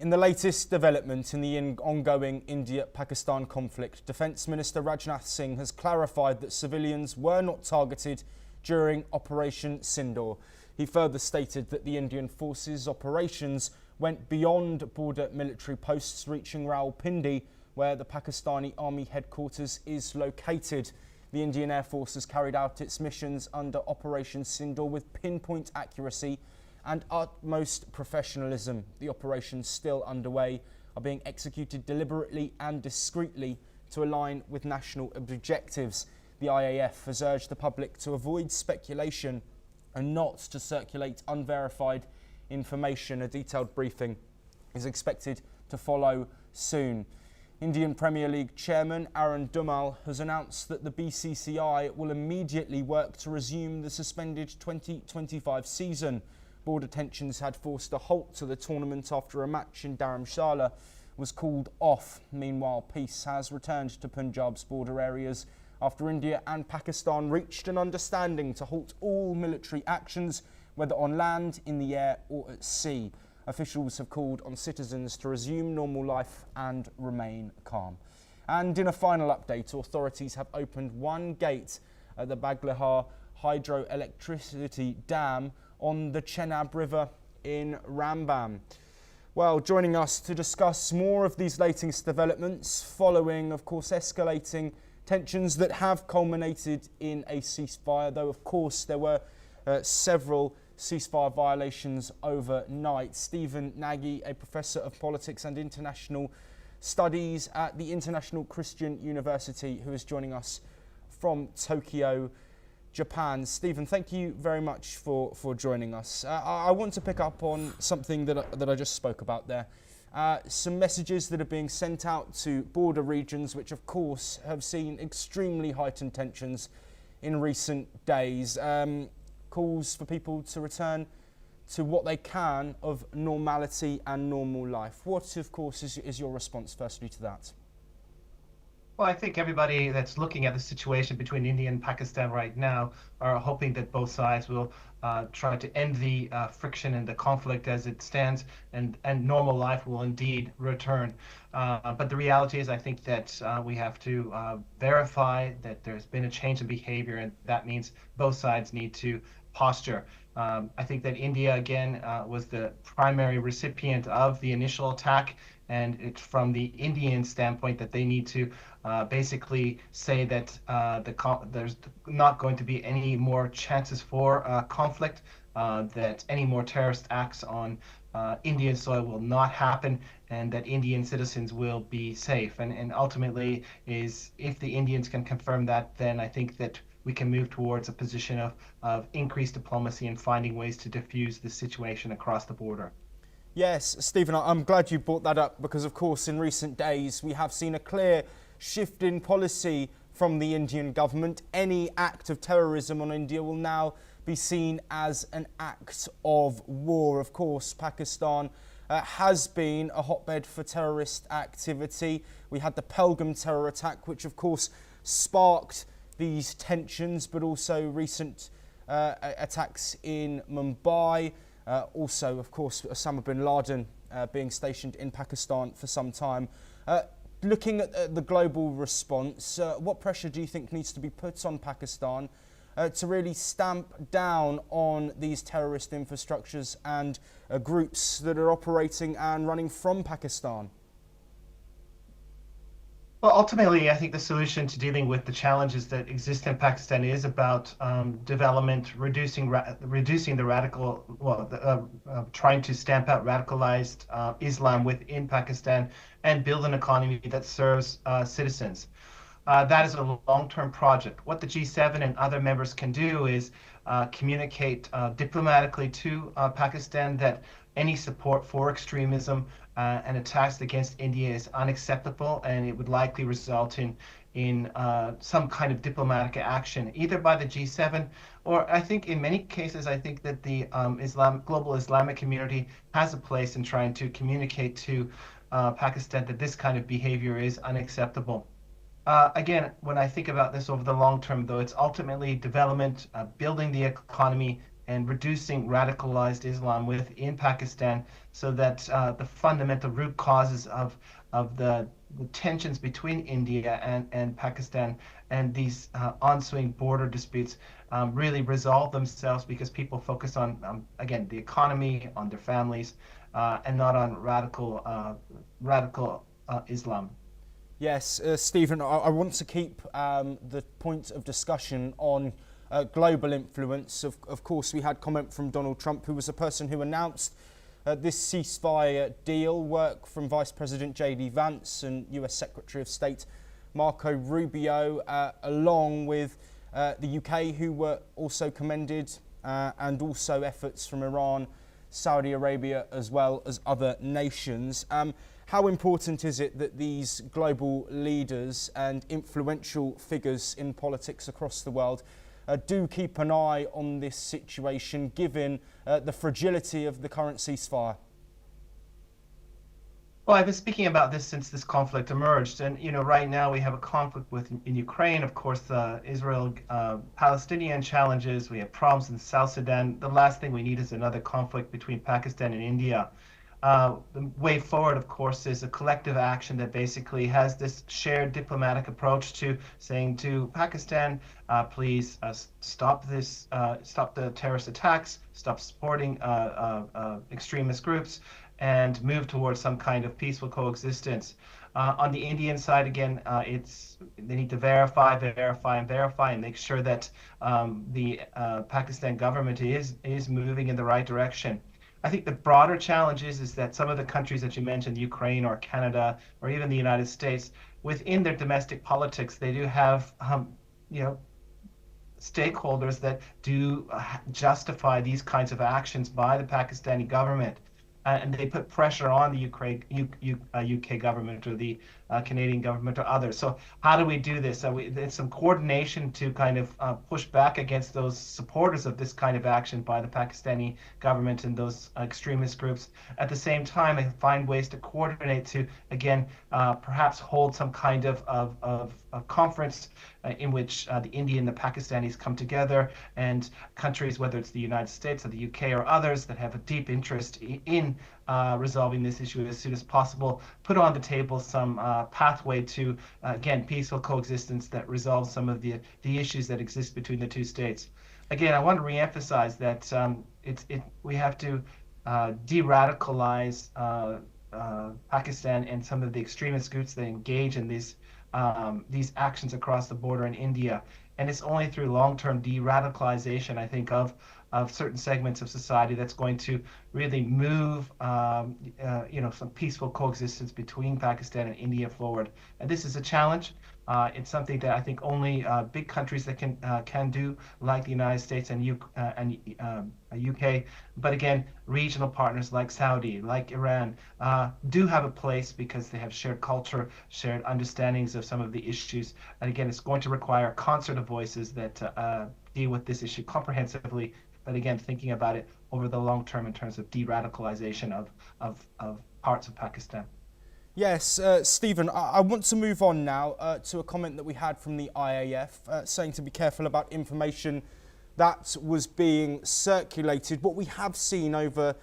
In the latest development in the ongoing India-Pakistan conflict, Defence Minister Rajnath Singh has clarified that civilians were not targeted during Operation Sindoor. He further stated that the Indian forces' operations went beyond border military posts, reaching Rawalpindi, where the Pakistani Army headquarters is located. The Indian Air Force has carried out its missions under Operation Sindoor with pinpoint accuracy and utmost professionalism. The operations still underway are being executed deliberately and discreetly to align with national objectives. The IAF has urged the public to avoid speculation and not to circulate unverified information. A detailed briefing is expected to follow soon. Indian Premier League chairman Arun Dumal has announced that the BCCI will immediately work to resume the suspended 2025 season. Border tensions had forced a halt to the tournament after a match in Dharamshala was called off. Meanwhile, peace has returned to Punjab's border areas after India and Pakistan reached an understanding to halt all military actions, whether on land, in the air or at sea. Officials have called on citizens to resume normal life and remain calm. And in a final update, authorities have opened one gate at the Baglihar hydroelectricity dam on the Chenab River in Rambam. Well, joining us to discuss more of these latest developments following, of course, escalating tensions that have culminated in a ceasefire, though, of course, there were several ceasefire violations overnight. Stephen Nagy, a professor of politics and international studies at the International Christian University, who is joining us from Tokyo, Japan. Stephen, thank you very much for joining us. I want to pick up on something that I just spoke about there. Some messages that are being sent out to border regions, which of course have seen extremely heightened tensions in recent days. Calls for people to return to what they can of normality and normal life. What, of course, is your response firstly to that? Well, I think everybody that's looking at the situation between India and Pakistan right now are hoping that both sides will try to end the friction and the conflict as it stands, and normal life will indeed return. But the reality is, I think that we have to verify that there's been a change in behavior, and that means both sides need to posture. I think that India, again, was the primary recipient of the initial attack, and it's from the Indian standpoint that they need to basically say that there's not going to be any more chances for conflict, that any more terrorist acts on Indian soil will not happen, and that Indian citizens will be safe. And ultimately, if the Indians can confirm that, then I think that we can move towards a position of increased diplomacy and finding ways to diffuse the situation across the border. Yes, Stephen, I'm glad you brought that up because, of course, in recent days we have seen a clear shift in policy from the Indian government. Any act of terrorism on India will now be seen as an act of war. Of course, Pakistan has been a hotbed for terrorist activity. We had the Pelgam terror attack, which, of course, sparked these tensions, but also recent attacks in Mumbai. Also, of course, Osama bin Laden being stationed in Pakistan for some time. Looking at the global response, what pressure do you think needs to be put on Pakistan to really stamp down on these terrorist infrastructures and groups that are operating and running from Pakistan? Well, ultimately, I think the solution to dealing with the challenges that exist in Pakistan is about development, reducing the radical, trying to stamp out radicalized Islam within Pakistan and build an economy that serves citizens. That is a long-term project. What the G7 and other members can do is communicate diplomatically to Pakistan that any support for extremism and attacks against India is unacceptable, and it would likely result in some kind of diplomatic action, either by the G7 or I think in many cases, I think that the global Islamic community has a place in trying to communicate to Pakistan that this kind of behavior is unacceptable. Again, when I think about this over the long term, though, it's ultimately development, building the economy, and reducing radicalized Islam within Pakistan, so that the fundamental root causes of the tensions between India and Pakistan and these ensuing border disputes really resolve themselves, because people focus on, again, the economy, on their families, and not on radical Islam. Yes, Stephen, I want to keep the point of discussion on global influence. Of course, we had comment from Donald Trump, who was the person who announced this ceasefire deal, work from Vice President J.D. Vance and US Secretary of State Marco Rubio, along with the UK, who were also commended, and also efforts from Iran, Saudi Arabia, as well as other nations. How important is it that these global leaders and influential figures in politics across the world do keep an eye on this situation, given the fragility of the current ceasefire? Well, I've been speaking about this since this conflict emerged, and right now we have a conflict in Ukraine, of course, the Israel-Palestinian challenges. We have problems in South Sudan. The last thing we need is another conflict between Pakistan and India. The way forward, of course, is a collective action that basically has this shared diplomatic approach to saying to Pakistan, please stop the terrorist attacks, stop supporting extremist groups, and move towards some kind of peaceful coexistence. On the Indian side, again, they need to verify, and make sure that the Pakistan government is moving in the right direction. I think the broader challenge is that some of the countries that you mentioned, Ukraine or Canada or even the United States, within their domestic politics, they do have stakeholders that do justify these kinds of actions by the Pakistani government. And they put pressure on the UK government or the Canadian government or others. So how do we do this? There's some coordination to kind of push back against those supporters of this kind of action by the Pakistani government and those extremist groups. At the same time, I find ways to coordinate to, again, perhaps hold some kind of conference in which the Indian and the Pakistanis come together, and countries, whether it's the United States or the UK or others that have a deep interest in resolving this issue as soon as possible, put on the table some pathway to, again, peaceful coexistence that resolves some of the issues that exist between the two states. Again, I want to reemphasize that we have to de-radicalize Pakistan and some of the extremist groups that engage in these actions across the border in India. And it's only through long-term de-radicalization, I think, of certain segments of society that's going to really move, some peaceful coexistence between Pakistan and India forward. And this is a challenge. It's something that I think only big countries that can do, like the United States and UK. But again, regional partners like Saudi, like Iran, do have a place because they have shared culture, shared understandings of some of the issues. And again, it's going to require a concert of voices that deal with this issue comprehensively. But again, thinking about it over the long term in terms of de-radicalization of parts of Pakistan. Yes, Stephen, I want to move on now to a comment that we had from the IAF saying to be careful about information that was being circulated. What we have seen over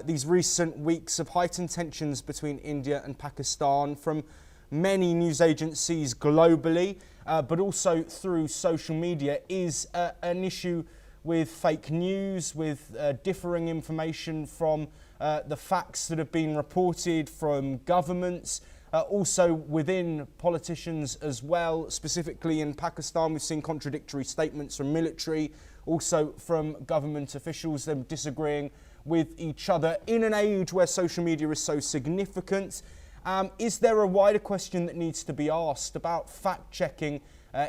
these recent weeks of heightened tensions between India and Pakistan from many news agencies globally, but also through social media, is an issue with fake news, with differing information from the facts that have been reported from governments, also within politicians as well. Specifically in Pakistan, we've seen contradictory statements from military, also from government officials, them disagreeing with each other in an age where social media is so significant. Is there a wider question that needs to be asked about fact-checking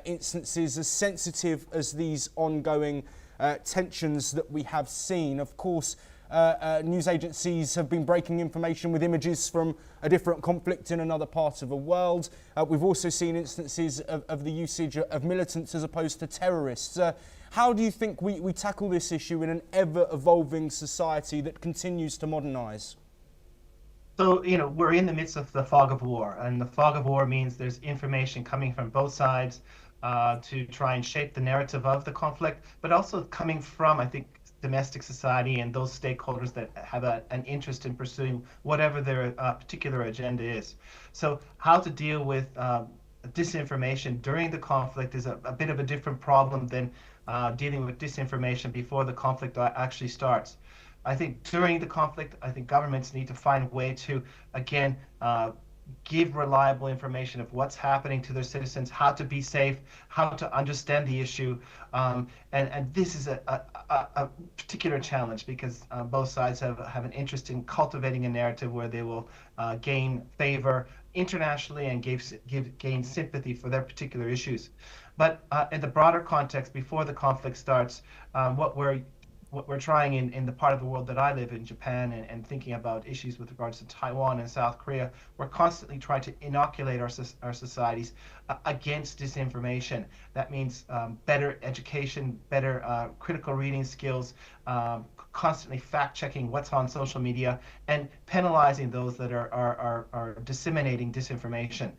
instances as sensitive as these ongoing tensions that we have seen? Of course, news agencies have been breaking information with images from a different conflict in another part of the world. We've also seen instances of the usage of militants as opposed to terrorists. How do you think we tackle this issue in an ever-evolving society that continues to modernise? So, we're in the midst of the fog of war, and the fog of war means there's information coming from both sides to try and shape the narrative of the conflict, but also coming from, I think, domestic society and those stakeholders that have an interest in pursuing whatever their particular agenda is. So how to deal with disinformation during the conflict is a bit of a different problem than dealing with disinformation before the conflict actually starts. I think during the conflict, I think governments need to find a way to, again, give reliable information of what's happening to their citizens, how to be safe, how to understand the issue. And this is a particular challenge because both sides have an interest in cultivating a narrative where they will gain favor internationally and gain sympathy for their particular issues. But in the broader context, before the conflict starts, what we're trying in the part of the world that I live in, Japan, and thinking about issues with regards to Taiwan and South Korea, we're constantly trying to inoculate our societies against disinformation. That means better education, better critical reading skills, constantly fact-checking what's on social media, and penalizing those that are disseminating disinformation.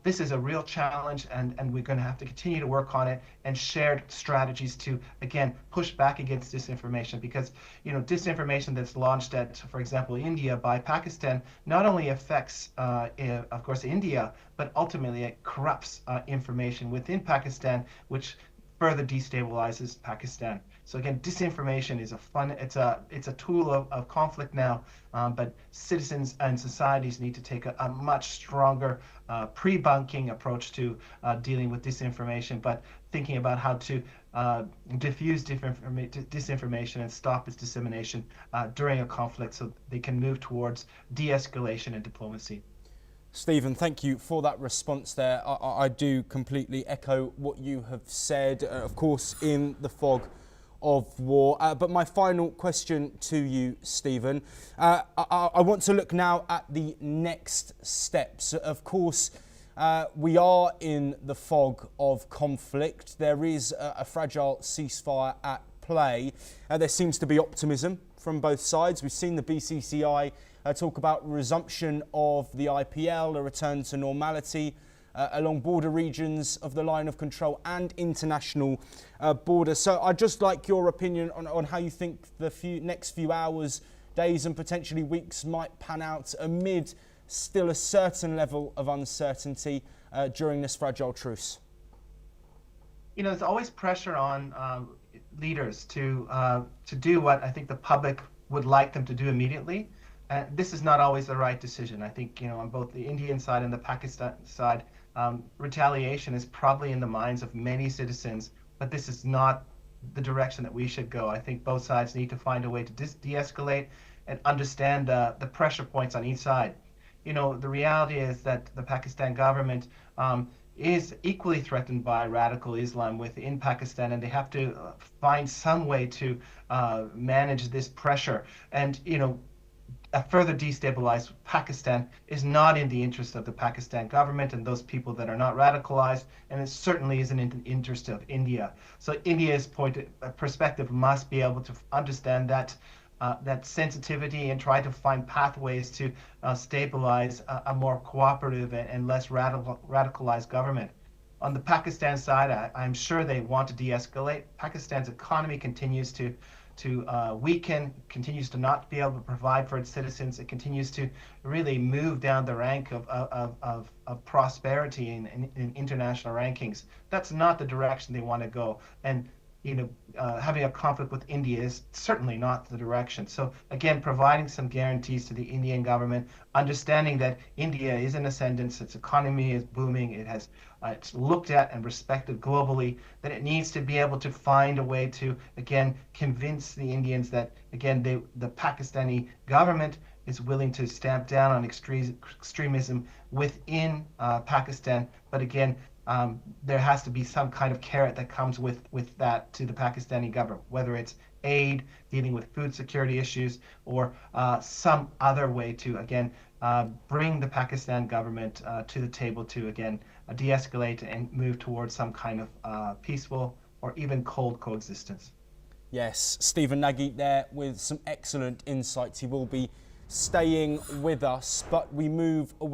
This is a real challenge, and we're going to have to continue to work on it and shared strategies to, again, push back against disinformation, because disinformation that's launched at, for example, India by Pakistan not only affects, of course, India, but ultimately it corrupts information within Pakistan, which further destabilizes Pakistan. So again, disinformation is it's a tool of conflict now, but citizens and societies need to take a much stronger pre-bunking approach to dealing with disinformation, but thinking about how to diffuse disinformation and stop its dissemination during a conflict so they can move towards de-escalation and diplomacy. Stephen, thank you for that response there. I do completely echo what you have said, of course, in the fog of war. But my final question to you, Stephen, I want to look now at the next steps. Of course, we are in the fog of conflict. There is a fragile ceasefire at play. There seems to be optimism from both sides. We've seen the BCCI talk about resumption of the IPL, a return to normality along border regions of the line of control and international borders. So I'd just like your opinion on how you think the next few hours, days and potentially weeks might pan out amid still a certain level of uncertainty during this fragile truce. There's always pressure on leaders to do what I think the public would like them to do immediately. This is not always the right decision. I think, on both the Indian side and the Pakistan side, retaliation is probably in the minds of many citizens, but this is not the direction that we should go. I think both sides need to find a way to de-escalate and understand the pressure points on each side. The reality is that the Pakistan government is equally threatened by radical Islam within Pakistan, and they have to find some way to manage this pressure. And, a further destabilized Pakistan is not in the interest of the Pakistan government and those people that are not radicalized, and it certainly isn't in the interest of India. So India's perspective must be able to understand that sensitivity and try to find pathways to stabilize a more cooperative and less radicalized government. On the Pakistan side, I'm sure they want to de-escalate. Pakistan's economy continues to weaken, continues to not be able to provide for its citizens. It continues to really move down the rank of prosperity in international rankings. That's not the direction they want to go. And having a conflict with India is certainly not the direction. So again, providing some guarantees to the Indian government, understanding that India is in ascendance, its economy is booming, it's looked at and respected globally, that it needs to be able to find a way to, again, convince the Indians that, again, the Pakistani government is willing to stamp down on extremism within Pakistan. But again, there has to be some kind of carrot that comes with that to the Pakistani government, whether it's aid, dealing with food security issues, or some other way to, again, bring the Pakistan government to the table to, again, de-escalate and move towards some kind of peaceful or even cold coexistence. Yes, Stephen Nagy there with some excellent insights. He will be staying with us, but we move away.